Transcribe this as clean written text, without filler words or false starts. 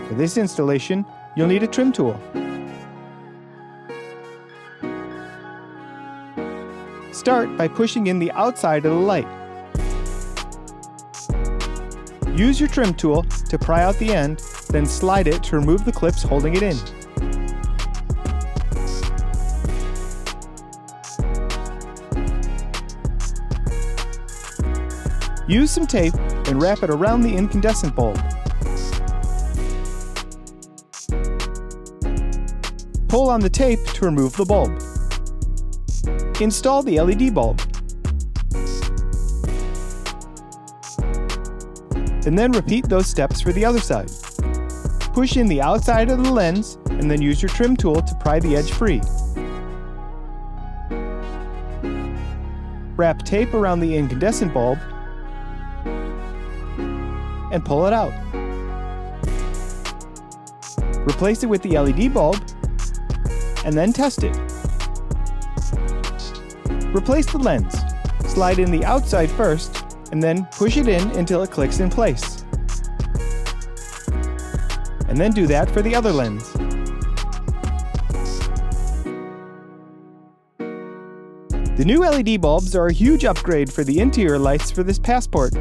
For this installation, you'll need a trim tool. Start by pushing in the outside of the light. Use your trim tool to pry out the end, then slide it to remove the clips holding it in. Use some tape and wrap it around the incandescent bulb. Pull on the tape to remove the bulb. Install the LED bulb. And then repeat those steps for the other side. Push in the outside of the lens and then use your trim tool to pry the edge free. Wrap tape around the incandescent bulb and pull it out. Replace it with the LED bulb and then test it. Replace the lens. Slide in the outside first and then push it in until it clicks in place. And then do that for the other lens. The new LED bulbs are a huge upgrade for the interior lights for this Passport.